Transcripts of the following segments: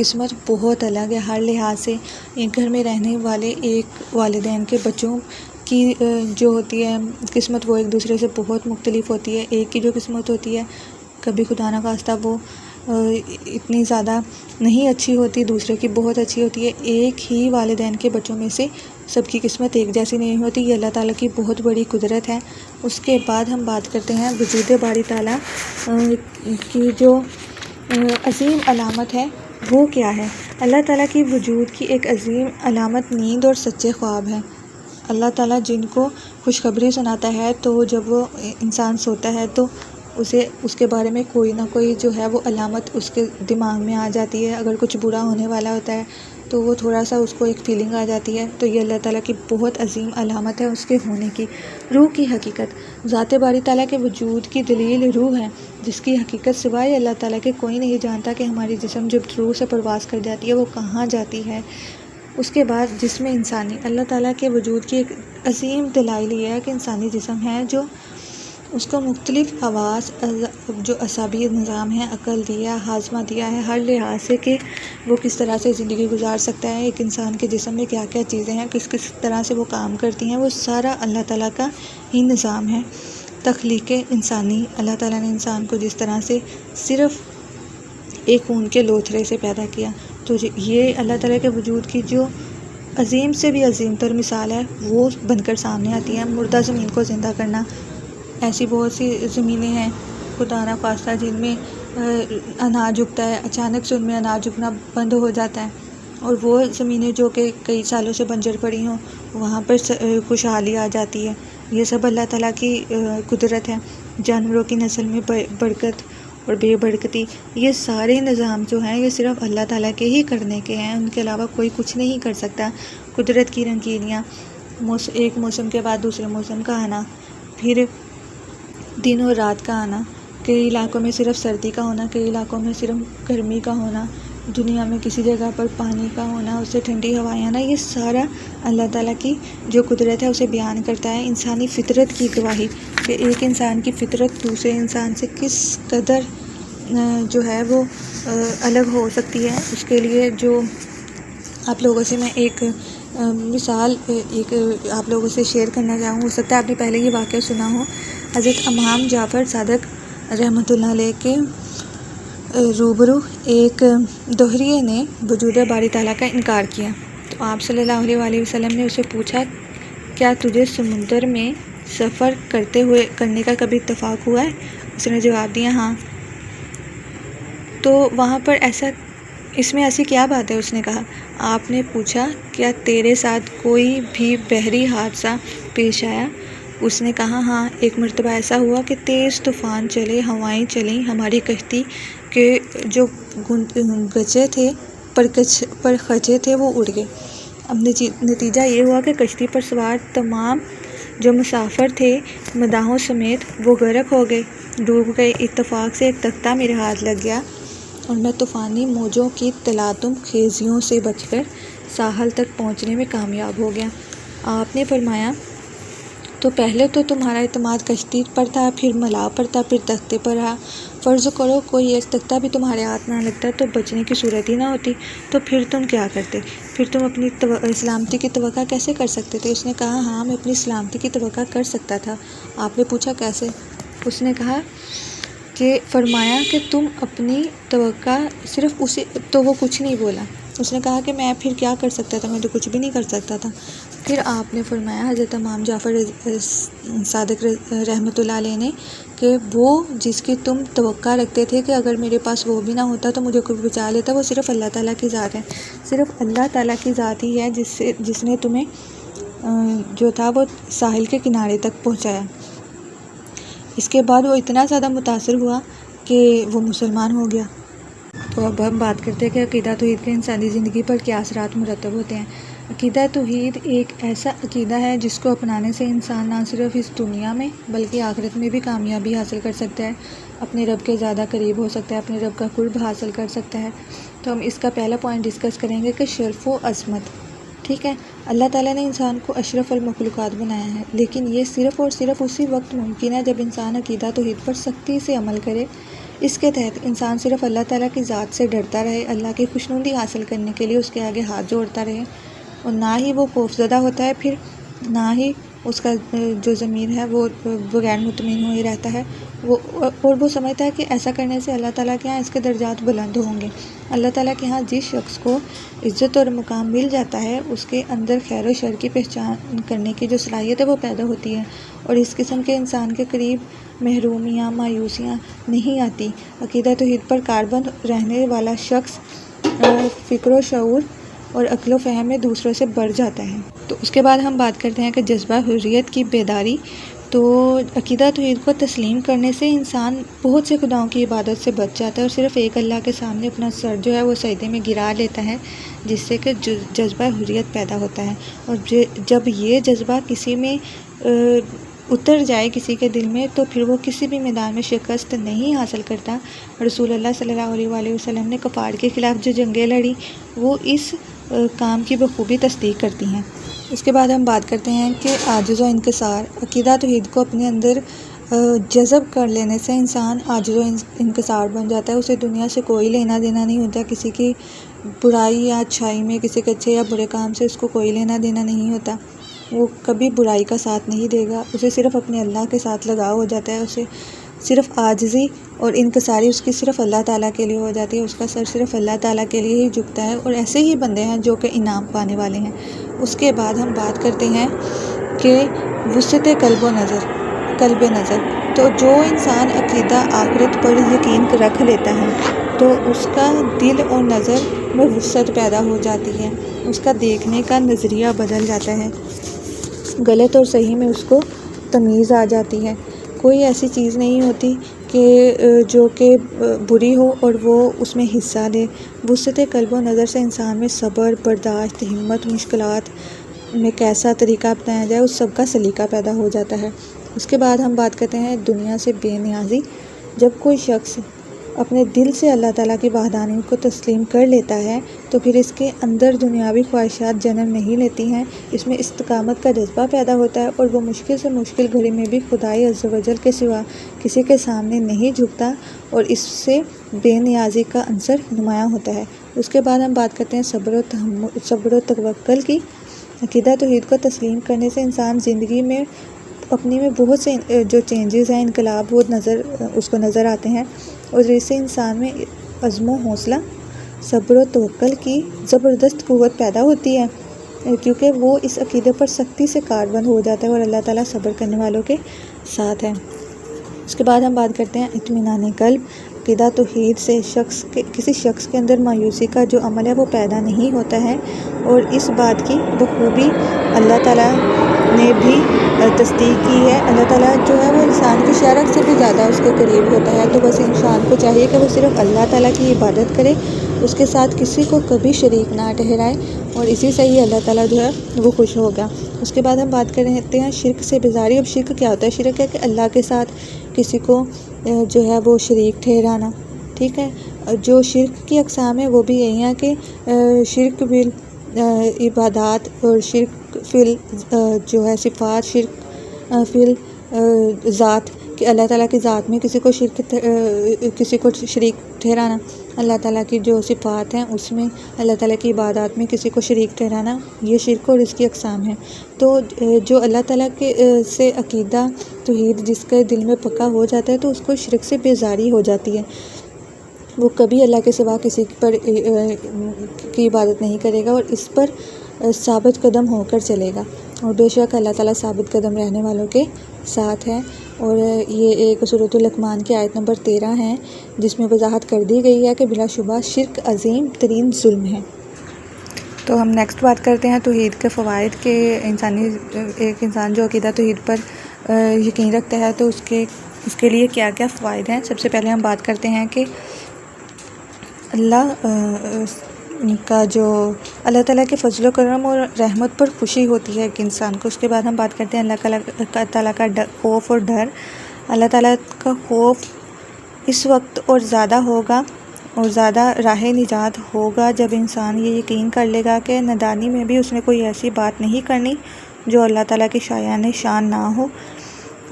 قسمت بہت الگ ہے ہر لحاظ سے۔ ایک گھر میں رہنے والے ایک والدین کے بچوں کی جو ہوتی ہے قسمت وہ ایک دوسرے سے بہت مختلف ہوتی ہے۔ ایک کی جو قسمت ہوتی ہے کبھی خدا نہ خواستہ وہ اتنی زیادہ نہیں اچھی ہوتی، دوسرے کی بہت اچھی ہوتی ہے۔ ایک ہی والدین کے بچوں میں سے سب کی قسمت ایک جیسی نہیں ہوتی، یہ اللہ تعالیٰ کی بہت بڑی قدرت ہے۔ اس کے بعد ہم بات کرتے ہیں وجود باری تعالیٰ کی جو عظیم علامت ہے وہ کیا ہے۔ اللہ تعالیٰ کی وجود کی ایک عظیم علامت نیند اور سچے خواب ہے۔ اللہ تعالیٰ جن کو خوشخبری سناتا ہے تو جب وہ انسان سوتا ہے تو اسے اس کے بارے میں کوئی نہ کوئی جو ہے وہ علامت اس کے دماغ میں آ جاتی ہے۔ اگر کچھ برا ہونے والا ہوتا ہے تو وہ تھوڑا سا اس کو ایک فیلنگ آ جاتی ہے، تو یہ اللہ تعالیٰ کی بہت عظیم علامت ہے اس کے ہونے کی۔ روح کی حقیقت، ذات باری تعالیٰ کے وجود کی دلیل روح ہے، جس کی حقیقت سوائے اللہ تعالیٰ کے کوئی نہیں جانتا کہ ہماری جسم جب روح سے پرواز کر جاتی ہے وہ کہاں جاتی ہے۔ اس کے بعد جسم انسانی، اللہ تعالیٰ کے وجود کی ایک عظیم دلائل یہ ہے کہ انسانی جسم ہے جو اس کو مختلف حواس جو اعصابی نظام ہے، عقل دیا، ہاضمہ دیا ہے، ہر لحاظ سے کہ وہ کس طرح سے زندگی گزار سکتا ہے۔ ایک انسان کے جسم میں کیا کیا چیزیں ہیں، کس کس طرح سے وہ کام کرتی ہیں، وہ سارا اللہ تعالیٰ کا ہی نظام ہے۔ تخلیق انسانی، اللہ تعالیٰ نے انسان کو جس طرح سے صرف ایک خون کے لوتھڑے سے پیدا کیا، تو یہ اللہ تعالیٰ کے وجود کی جو عظیم سے بھی عظیم تر مثال ہے وہ بن کر سامنے آتی ہے۔ مردہ زمین کو زندہ کرنا، ایسی بہت سی زمینیں ہیں خدا نہ خواستہ جن میں اناج اگتا ہے، اچانک سے ان میں اناج اگنا بند ہو جاتا ہے، اور وہ زمینیں جو کہ کئی سالوں سے بنجر پڑی ہوں وہاں پر خوشحالی آ جاتی ہے۔ یہ سب اللہ تعالیٰ کی قدرت ہے۔ جانوروں کی نسل میں برکت اور بے برکتی، یہ سارے نظام جو ہیں یہ صرف اللہ تعالیٰ کے ہی کرنے کے ہیں، ان کے علاوہ کوئی کچھ نہیں کر سکتا۔ قدرت کی رنگینیاں، ایک موسم کے بعد دوسرے موسم کا آنا، پھر دن اور رات کا آنا، کئی علاقوں میں صرف سردی کا ہونا، کئی علاقوں میں صرف گرمی کا ہونا، دنیا میں کسی جگہ پر پانی کا ہونا، اس سے ٹھنڈی ہوائیں آنا، یہ سارا اللہ تعالیٰ کی جو قدرت ہے اسے بیان کرتا ہے۔ انسانی فطرت کی گواہی کہ ایک انسان کی فطرت دوسرے انسان سے کس قدر جو ہے وہ الگ ہو سکتی ہے۔ اس کے لیے جو آپ لوگوں سے میں ایک مثال آپ لوگوں سے شیئر کرنا چاہوں، ہو سکتا ہے آپ نے پہلے یہ واقعہ سنا ہو۔ حضرت امام جعفر صادق رحمۃ اللہ علیہ کے روبرو ایک دوہریے نے وجود باری تعالیٰ کا انکار کیا، تو آپ صلی اللہ علیہ وآلہ وسلم نے اسے پوچھا، کیا تجھے سمندر میں سفر کرنے کا کبھی اتفاق ہوا ہے؟ اس نے جواب دیا ہاں۔ تو وہاں پر اس میں ایسی کیا بات ہے؟ اس نے کہا۔ آپ نے پوچھا، کیا تیرے ساتھ کوئی بھی بحری حادثہ پیش آیا؟ اس نے کہا ہاں، ایک مرتبہ ایسا ہوا کہ تیز طوفان چلے، ہوائیں چلیں، ہماری کشتی کے جو گچے تھے پرخچے تھے وہ اڑ گئے۔ اب نتیجہ یہ ہوا کہ کشتی پر سوار تمام جو مسافر تھے مداحوں سمیت وہ غرق ہو گئے، ڈوب گئے۔ اتفاق سے ایک تختہ میرے ہاتھ لگ گیا اور میں طوفانی موجوں کی تلاطم خیزیوں سے بچ کر ساحل تک پہنچنے میں کامیاب ہو گیا۔ آپ نے فرمایا، تو پہلے تو تمہارا اعتماد کشتی پر تھا، پھر ملاح پر تھا، پھر تختے پر رہا۔ فرض کرو کوئی ایک تختہ بھی تمہارے ہاتھ نہ لگتا تو بچنے کی صورت ہی نہ ہوتی، تو پھر تم کیا کرتے؟ پھر تم اپنی سلامتی کی توقع کیسے کر سکتے تھے؟ اس نے کہا ہاں، میں اپنی سلامتی کی توقع کر سکتا تھا۔ آپ نے پوچھا کیسے؟ اس نے کہا کہ فرمایا کہ تم اپنی توقع صرف اسے، تو وہ کچھ نہیں بولا۔ اس نے کہا کہ میں پھر کیا کر سکتا تھا؟ میں تو کچھ بھی نہیں کر سکتا تھا۔ پھر آپ نے فرمایا حضرت امام جعفر صادق رحمۃ اللہ علیہ نے کہ وہ جس کی تم توقع رکھتے تھے کہ اگر میرے پاس وہ بھی نہ ہوتا تو مجھے کوئی بچا لیتا، وہ صرف اللہ تعالیٰ کی ذات ہے۔ صرف اللہ تعالیٰ کی ذات ہی ہے جس نے تمہیں جو تھا وہ ساحل کے کنارے تک پہنچایا۔ اس کے بعد وہ اتنا زیادہ متاثر ہوا کہ وہ مسلمان ہو گیا۔ تو اب ہم بات کرتے ہیں کہ عقیدہ توحید کے انسانی زندگی پر کیا اثرات مرتب ہوتے ہیں۔ عقیدہ توحید ایک ایسا عقیدہ ہے جس کو اپنانے سے انسان نہ صرف اس دنیا میں بلکہ آخرت میں بھی کامیابی حاصل کر سکتا ہے، اپنے رب کے زیادہ قریب ہو سکتا ہے، اپنے رب کا قرب حاصل کر سکتا ہے۔ تو ہم اس کا پہلا پوائنٹ ڈسکس کریں گے کہ شرف و عظمت۔ ٹھیک ہے، اللہ تعالیٰ نے انسان کو اشرف المخلوقات بنایا ہے، لیکن یہ صرف اور صرف اسی وقت ممکن ہے جب انسان عقیدہ توحید پر سختی سے عمل کرے۔ اس کے تحت انسان صرف اللہ تعالیٰ کی ذات سے ڈرتا رہے، اللہ کی خوشنودی حاصل کرنے کے لیے اس کے آگے ہاتھ جوڑتا رہے، اور نہ ہی وہ خوفزدہ ہوتا ہے، پھر نہ ہی اس کا جو ضمیر ہے وہ بغیر مطمئن ہوئی رہتا ہے، وہ سمجھتا ہے کہ ایسا کرنے سے اللہ تعالیٰ کے ہاں اس کے درجات بلند ہوں گے۔ اللہ تعالیٰ کے ہاں جس شخص کو عزت اور مقام مل جاتا ہے، اس کے اندر خیر و شر کی پہچان کرنے کی جو صلاحیت ہے وہ پیدا ہوتی ہے، اور اس قسم کے انسان کے قریب محرومیاں، مایوسیاں نہیں آتی۔ عقیدہ توحید پر کاربند رہنے والا شخص فکر و شعور اور عقل و فہم میں دوسروں سے بڑھ جاتا ہے۔ تو اس کے بعد ہم بات کرتے ہیں کہ جذبہ حریت کی بیداری۔ تو عقیدہ توحید کو تسلیم کرنے سے انسان بہت سے خداؤں کی عبادت سے بچ جاتا ہے اور صرف ایک اللہ کے سامنے اپنا سر جو ہے وہ سجدے میں گرا لیتا ہے، جس سے کہ جذبہ حریت پیدا ہوتا ہے۔ اور جب یہ جذبہ کسی میں اتر جائے کسی کے دل میں، تو پھر وہ کسی بھی میدان میں شکست نہیں حاصل کرتا۔ رسول اللہ صلی اللہ علیہ وآلہ وسلم نے کفار کے خلاف جو جنگیں لڑی، وہ اس کام کی بخوبی تصدیق کرتی ہیں۔ اس کے بعد ہم بات کرتے ہیں کہ عاجز و انکسار۔ عقیدہ توحید کو اپنے اندر جذب کر لینے سے انسان عاجز و انکسار بن جاتا ہے، اسے دنیا سے کوئی لینا دینا نہیں ہوتا، کسی کی برائی یا اچھائی میں، کسی کے اچھے یا برے کام سے اس کو کوئی لینا دینا نہیں ہوتا، وہ کبھی برائی کا ساتھ نہیں دے گا، اسے صرف اپنے اللہ کے ساتھ لگاؤ ہو جاتا ہے، اسے صرف عاجزی اور انکساری اس کی صرف اللہ تعالیٰ کے لیے ہو جاتی ہے، اس کا سر صرف اللہ تعالیٰ کے لیے ہی جھکتا ہے، اور ایسے ہی بندے ہیں جو کہ انعام پانے والے ہیں۔ اس کے بعد ہم بات کرتے ہیں کہ وسعت قلب نظر۔ تو جو انسان عقیدہ آخرت پر یقین رکھ لیتا ہے، تو اس کا دل اور نظر میں وسعت پیدا ہو جاتی ہے، اس کا دیکھنے کا نظریہ بدل جاتا ہے، غلط اور صحیح میں اس کو تمیز آ جاتی ہے، کوئی ایسی چیز نہیں ہوتی کہ جو کہ بری ہو اور وہ اس میں حصہ لے۔ وسعت قلب و نظر سے انسان میں صبر، برداشت، ہمت، مشکلات میں کیسا طریقہ اپنایا جائے، اس سب کا سلیقہ پیدا ہو جاتا ہے۔ اس کے بعد ہم بات کرتے ہیں دنیا سے بے نیازی۔ جب کوئی شخص اپنے دل سے اللہ تعالیٰ کی وحدانیت کو تسلیم کر لیتا ہے، تو پھر اس کے اندر دنیاوی خواہشات جنم نہیں لیتی ہیں، اس میں استقامت کا جذبہ پیدا ہوتا ہے، اور وہ مشکل سے مشکل گھڑی میں بھی خدائے عز و جل کے سوا کسی کے سامنے نہیں جھکتا، اور اس سے بے نیازی کا عنصر نمایاں ہوتا ہے۔ اس کے بعد ہم بات کرتے ہیں صبر و توکل کی۔ عقیدہ توحید کو تسلیم کرنے سے انسان زندگی میں اپنی میں بہت سے جو چینجز ہیں، انقلاب وہ اس کو نظر آتے ہیں، اور اس سے انسان میں عزم و حوصلہ، صبر و توکل کی زبردست قوت پیدا ہوتی ہے، کیونکہ وہ اس عقیدے پر سختی سے کاربند ہو جاتا ہے، اور اللہ تعالیٰ صبر کرنے والوں کے ساتھ ہے۔ اس کے بعد ہم بات کرتے ہیں اطمینان قلب۔ عقیدہ توحید سے کسی شخص کے اندر مایوسی کا جو عمل ہے وہ پیدا نہیں ہوتا ہے، اور اس بات کی بخوبی اللہ تعالیٰ نے بھی تصدیق کی ہے۔ اللہ تعالیٰ جو ہے وہ انسان کی شرح سے بھی زیادہ اس کے قریب ہوتا ہے، تو بس انسان کو چاہیے کہ وہ صرف اللہ تعالیٰ کی عبادت کرے، اس کے ساتھ کسی کو کبھی شریک نہ ٹھہرائے، اور اسی سے ہی اللہ تعالیٰ جو ہے وہ خوش ہوگا۔ اس کے بعد ہم بات کرتے ہیں شرک سے بیزاری۔ اب شرک کیا ہوتا ہے؟ شرک ہے کہ اللہ کے ساتھ کسی کو جو ہے وہ شریک ٹھہرانا، ٹھیک ہے۔ جو شرک کی اقسام ہیں وہ بھی یہی ہیں کہ شرک عبادات، اور شرک فی جو ہے صفات، شرک فی ذات، کہ اللہ تعالیٰ کی ذات میں کسی کو شریک ٹھہرانا، اللہ تعالیٰ کی جو صفات ہیں اس میں، اللہ تعالیٰ کی عبادات میں کسی کو شریک ٹھہرانا، یہ شرک اور اس کی اقسام ہیں۔ تو جو اللہ تعالیٰ کے سے عقیدہ توحید جس کے دل میں پکا ہو جاتا ہے، تو اس کو شرک سے بیزاری ہو جاتی ہے، وہ کبھی اللہ کے سوا کسی پر کی عبادت نہیں کرے گا، اور اس پر ثابت قدم ہو کر چلے گا، اور بے شک اللہ تعالیٰ ثابت قدم رہنے والوں کے ساتھ ہے۔ اور یہ ایک سورۃ لقمان کی آیت نمبر 13 ہے، جس میں وضاحت کر دی گئی ہے کہ بلا شبہ شرک عظیم ترین ظلم ہے۔ تو ہم نیکسٹ بات کرتے ہیں توحید کے فوائد کے۔ ایک انسان جو عقیدہ توحید پر یقین رکھتا ہے تو اس کے لیے کیا کیا فوائد ہیں۔ سب سے پہلے ہم بات کرتے ہیں کہ اللہ تعالیٰ کے فضل و کرم اور رحمت پر خوشی ہوتی ہے ایک انسان کو۔ اس کے بعد ہم بات کرتے ہیں اللہ تعالیٰ کا خوف اور ڈر۔ اللہ تعالیٰ کا خوف اس وقت اور زیادہ ہوگا اور زیادہ راہ نجات ہوگا جب انسان یہ یقین کر لے گا کہ نادانی میں بھی اس نے کوئی ایسی بات نہیں کرنی جو اللہ تعالیٰ کی شایان شان نہ ہو۔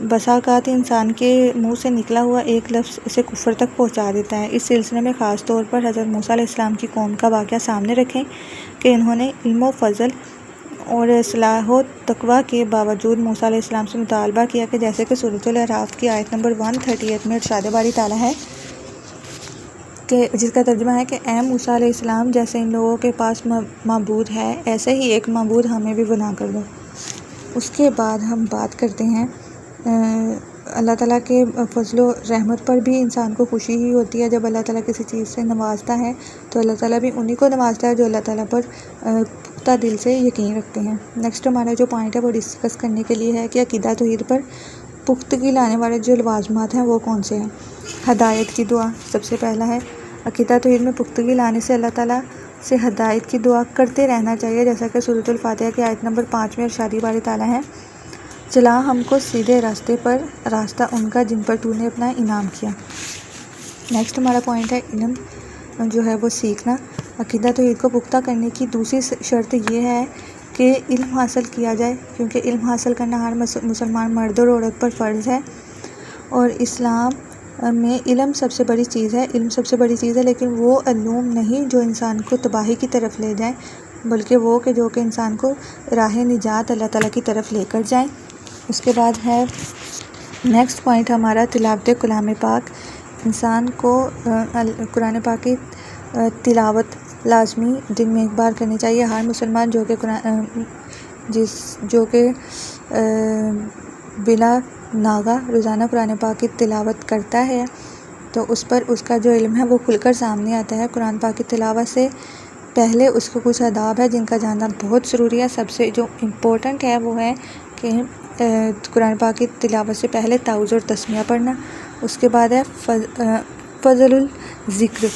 بسا اوقات انسان کے منہ سے نکلا ہوا ایک لفظ اسے کفر تک پہنچا دیتا ہے۔ اس سلسلے میں خاص طور پر حضرت موسیٰ علیہ السلام کی قوم کا واقعہ سامنے رکھیں کہ انہوں نے علم و فضل اور صلاح و تقویٰ کے باوجود موسیٰ علیہ السلام سے مطالبہ کیا کہ جیسے کہ سورۃ الاعراف کی آیت نمبر 138 میں ارشاد باری تعالیٰ ہے کہ جس کا ترجمہ ہے کہ اے موسیٰ علیہ السلام، جیسے ان لوگوں کے پاس معبود ہے ایسے ہی ایک معبود ہمیں بھی بنا کر دو۔ اس کے بعد ہم بات کرتے ہیں اللہ تعالیٰ کے فضل و رحمت پر بھی انسان کو خوشی ہی ہوتی ہے۔ جب اللہ تعالیٰ کسی چیز سے نوازتا ہے تو اللہ تعالیٰ بھی انہی کو نوازتا ہے جو اللہ تعالیٰ پر پختہ دل سے یقین رکھتے ہیں۔ نیکسٹ ہمارا جو پوائنٹ ہے وہ ڈسکس کرنے کے لیے ہے کہ عقیدہ توحید پر پختگی لانے والے جو لوازمات ہیں وہ کون سے ہیں۔ ہدایت کی دعا سب سے پہلا ہے۔ عقیدہ توحید میں پختگی لانے سے اللہ تعالیٰ سے ہدایت کی دعا کرتے رہنا چاہیے، جیسا کہ سورۃ الفاتحہ کی آیت نمبر 5 میں ارشاد باری تعالیٰ ہے، چلا ہم کو سیدھے راستے پر، راستہ ان کا جن پر تو نے اپنا انعام کیا۔ نیکسٹ ہمارا پوائنٹ ہے علم جو ہے وہ سیکھنا۔ عقیدہ توحید کو پختہ کرنے کی دوسری شرط یہ ہے کہ علم حاصل کیا جائے، کیونکہ علم حاصل کرنا ہر مسلمان مرد اور عورت پر فرض ہے، اور اسلام میں علم سب سے بڑی چیز ہے۔ علم سب سے بڑی چیز ہے، لیکن وہ علوم نہیں جو انسان کو تباہی کی طرف لے جائیں، بلکہ وہ کہ جو کہ انسان کو راہ نجات اللہ تعالیٰ کی طرف لے کر جائیں۔ اس کے بعد ہے نیکسٹ پوائنٹ ہمارا تلاوت کلام پاک۔ انسان کو قرآن پاک کی تلاوت لازمی دن میں ایک بار کرنی چاہیے۔ ہر مسلمان جو کہ بلا ناغہ روزانہ قرآن پاک کی تلاوت کرتا ہے تو اس پر اس کا جو علم ہے وہ کھل کر سامنے آتا ہے۔ قرآن پاک کی تلاوت سے پہلے اس کو کچھ آداب ہے جن کا جاننا بہت ضروری ہے۔ سب سے جو امپورٹنٹ ہے وہ ہے کہ قرآن پاک کی تلاوت سے پہلے تعوذ اور تسمیہ پڑھنا۔ اس کے بعد ہے فضل الذکر۔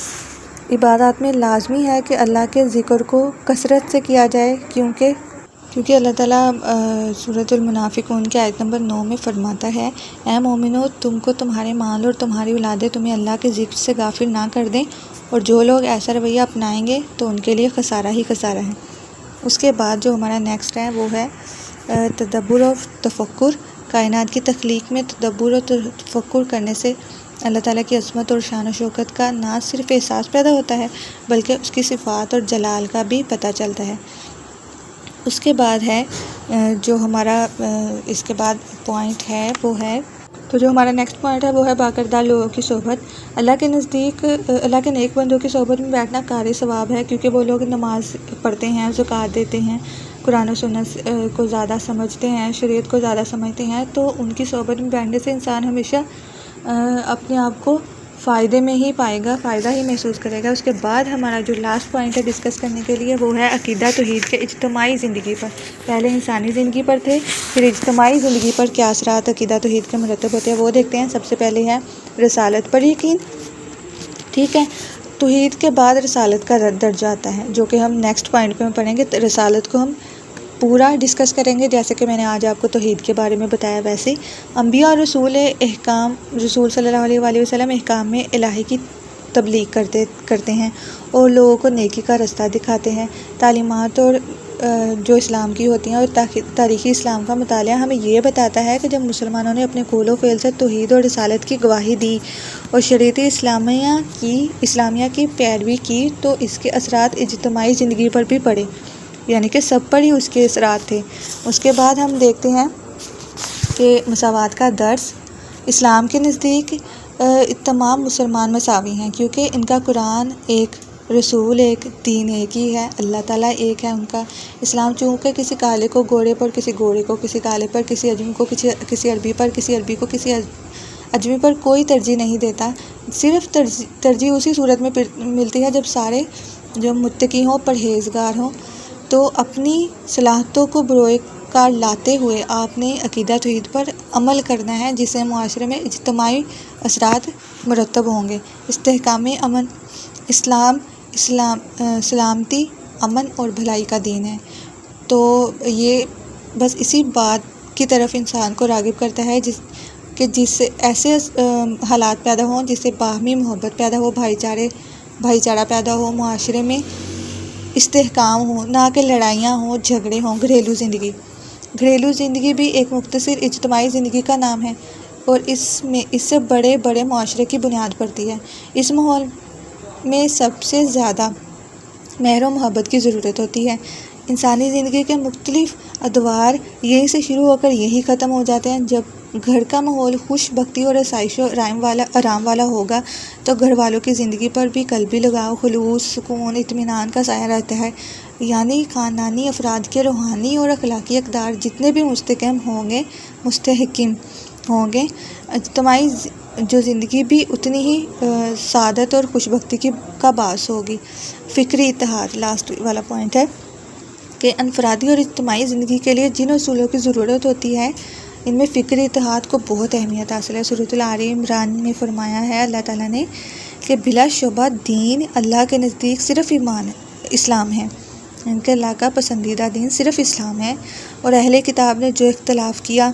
عبادات میں لازمی ہے کہ اللہ کے ذکر کو کثرت سے کیا جائے، کیونکہ اللہ تعالیٰ سورۃ المنافقون کی آیت نمبر 9 میں فرماتا ہے، اے مومنو، تم کو تمہارے مال اور تمہاری اولادیں تمہیں اللہ کے ذکر سے غافل نہ کر دیں، اور جو لوگ ایسا رویہ اپنائیں گے تو ان کے لیے خسارہ ہی خسارہ ہے۔ اس کے بعد جو ہمارا نیکسٹ ہے وہ ہے تدبر اور تفکر۔ کائنات کی تخلیق میں تدبر اور تفکر کرنے سے اللہ تعالیٰ کی عظمت اور شان و شوکت کا نہ صرف احساس پیدا ہوتا ہے بلکہ اس کی صفات اور جلال کا بھی پتہ چلتا ہے۔ اس کے بعد ہے جو ہمارا اس کے بعد پوائنٹ ہے وہ ہے تو جو ہمارا نیکسٹ پوائنٹ ہے وہ ہے باکردار لوگوں کی صحبت۔ اللہ کے نزدیک اللہ کے نیک بندوں کی صحبت میں بیٹھنا قاری ثواب ہے، کیونکہ وہ لوگ نماز پڑھتے ہیں، زکوٰۃ دیتے ہیں، قرآن و سنت کو زیادہ سمجھتے ہیں، شریعت کو زیادہ سمجھتے ہیں، تو ان کی صحبت میں بیٹھنے سے انسان ہمیشہ اپنے آپ کو فائدے میں ہی پائے گا، فائدہ ہی محسوس کرے گا۔ اس کے بعد ہمارا جو لاسٹ پوائنٹ ہے ڈسکس کرنے کے لیے وہ ہے عقیدہ توحید کے اجتماعی زندگی پر۔ پہلے انسانی زندگی پر تھے، پھر اجتماعی زندگی پر کیا اثرات عقیدہ توحید کے مرتب ہوتے ہیں وہ دیکھتے ہیں۔ سب سے پہلے ہے رسالت پر یقین، ٹھیک ہے۔ توحید کے بعد رسالت کا درجہ آتا ہے، جو کہ ہم نیکسٹ پوائنٹ پہ پڑھیں گے۔ رسالت کو ہم پورا ڈسکس کریں گے، جیسے کہ میں نے آج آپ کو توحید کے بارے میں بتایا ویسے ہی انبیاء اور رسول صلی اللہ علیہ وآلہ وسلم احکام میں الہی کی تبلیغ کرتے ہیں اور لوگوں کو نیکی کا راستہ دکھاتے ہیں۔ تعلیمات اور جو اسلام کی ہوتی ہیں اور تاریخی اسلام کا مطالعہ ہمیں یہ بتاتا ہے کہ جب مسلمانوں نے اپنے قول و فعل سے توحید اور رسالت کی گواہی دی اور شریعت اسلامیہ کی پیروی کی تو اس کے اثرات اجتماعی زندگی پر بھی پڑے، یعنی کہ سب پر ہی اس کے اثرات تھے۔ اس کے بعد ہم دیکھتے ہیں کہ مساوات کا درس۔ اسلام کے نزدیک تمام مسلمان مساوی ہیں، کیونکہ ان کا قرآن ایک، رسول ایک، دین ایک ہی ہے، اللہ تعالیٰ ایک ہے ان کا۔ اسلام چونکہ کسی کالے کو گورے پر، کسی گورے کو کسی کالے پر، کسی اجمی کو کسی عربی پر، کسی عربی کو کسی اجمی پر کوئی ترجیح نہیں دیتا، صرف ترجیح اسی صورت میں ملتی ہے جب سارے جو متقی ہوں، پرہیزگار ہوں۔ تو اپنی صلاحیتوں کو بروئے کار لاتے ہوئے آپ نے عقیدہ توحید پر عمل کرنا ہے، جس سے معاشرے میں اجتماعی اثرات مرتب ہوں گے۔ استحکام امن، اسلام سلامتی، امن اور بھلائی کا دین ہے۔ تو یہ بس اسی بات کی طرف انسان کو راغب کرتا ہے جس سے ایسے حالات پیدا ہوں جس سے باہمی محبت پیدا ہو، بھائی چارہ پیدا ہو، معاشرے میں استحکام ہو، نہ کہ لڑائیاں ہوں، جھگڑے ہوں، گھریلو زندگی۔ گھریلو زندگی بھی ایک مختصر اجتماعی زندگی کا نام ہے اور اس سے بڑے بڑے معاشرے کی بنیاد پڑتی ہے۔ اس ماحول میں سب سے زیادہ مہر و محبت کی ضرورت ہوتی ہے۔ انسانی زندگی کے مختلف ادوار یہیں سے شروع ہو کر یہی ختم ہو جاتے ہیں۔ جب گھر کا ماحول خوش بختی اور آسائش و آرام والا ہوگا تو گھر والوں کی زندگی پر بھی قلبی لگاؤ، خلوص، سکون، اطمینان کا سایہ رہتا ہے۔ یعنی خاندانی افراد کے روحانی اور اخلاقی اقدار جتنے بھی مستحکم ہوں گے، اجتماعی جو زندگی بھی اتنی ہی سعادت اور خوش بختی کا باعث ہوگی۔ فکری اتحاد لاسٹ والا پوائنٹ ہے کہ انفرادی اور اجتماعی زندگی کے لیے جن اصولوں کی ضرورت ہوتی ہے ان میں فکری اتحاد کو بہت اہمیت حاصل ہے۔ سورۃ آل عمران میں فرمایا ہے اللہ تعالیٰ نے کہ بلا شبہ دین اللہ کے نزدیک صرف اسلام ہے، ان کے اللہ کا پسندیدہ دین صرف اسلام ہے، اور اہل کتاب نے جو اختلاف کیا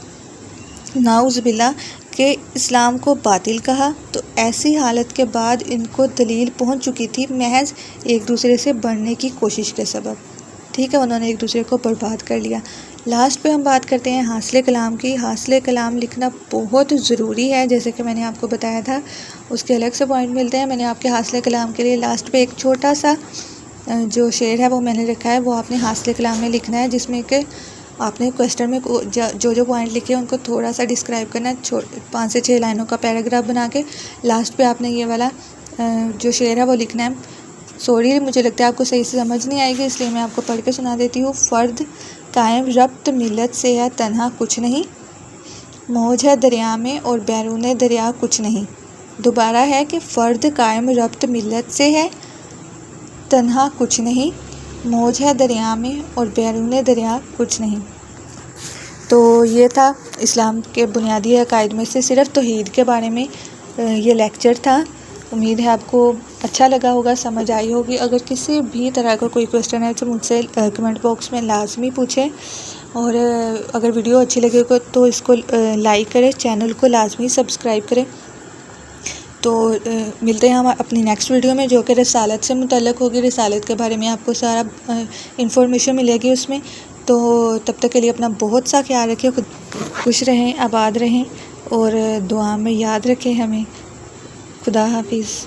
نعوذ باللہ کہ اسلام کو باطل کہا، تو ایسی حالت کے بعد ان کو دلیل پہنچ چکی تھی محض ایک دوسرے سے بڑھنے کی کوشش کے سبب۔ ٹھیک ہے، انہوں نے ایک دوسرے کو برباد کر لیا۔ لاسٹ پہ ہم بات کرتے ہیں حاصل کلام کی۔ حاصل کلام لکھنا بہت ضروری ہے، جیسے کہ میں نے آپ کو بتایا تھا، اس کے الگ سے پوائنٹ ملتے ہیں۔ میں نے آپ کے حاصل کلام کے لیے لاسٹ پہ ایک چھوٹا سا جو شعر ہے وہ میں نے رکھا ہے، وہ آپ نے حاصل کلام میں لکھنا ہے، جس میں کہ آپ نے کوسچن میں جو پوائنٹ لکھے ہیں ان کو تھوڑا سا ڈسکرائب کرنا ہے، 5 سے 6 لائنوں کا پیراگراف بنا کے لاسٹ پہ آپ نے یہ والا جو شعر ہے وہ لکھنا ہے۔ سوری، مجھے لگتا ہے آپ کو صحیح سے سمجھ نہیں آئے گی، اس لیے میں آپ کو پڑھ کے سنا دیتی ہوں۔ فرد قائم ربط ملت سے ہے تنہا کچھ نہیں، موج ہے دریا میں اور بیرون دریا کچھ نہیں۔ دوبارہ ہے کہ فرد قائم ربط ملت سے ہے تنہا کچھ نہیں، موج ہے دریا میں اور بیرون دریا کچھ نہیں۔ تو یہ تھا اسلام کے بنیادی عقائد میں سے صرف توحید کے بارے میں یہ لیکچر تھا۔ امید ہے آپ کو اچھا لگا ہوگا، سمجھ آئی ہوگی۔ اگر کسی بھی طرح کا کوئی کوسچن ہے تو مجھ سے کمنٹ باکس میں لازمی پوچھیں، اور اگر ویڈیو اچھی لگے گا تو اس کو لائک کریں، چینل کو لازمی سبسکرائب کریں۔ تو ملتے ہیں ہم اپنی نیکسٹ ویڈیو میں، جو کہ رسالت سے متعلق ہوگی۔ رسالت کے بارے میں آپ کو سارا انفارمیشن ملے گی اس میں۔ تو تب تک کے لیے اپنا بہت سا خیال رکھیں، خوش رہیں، آباد رہیں، اور دعا میں یاد رکھیں ہمیں۔ خدا حافظ۔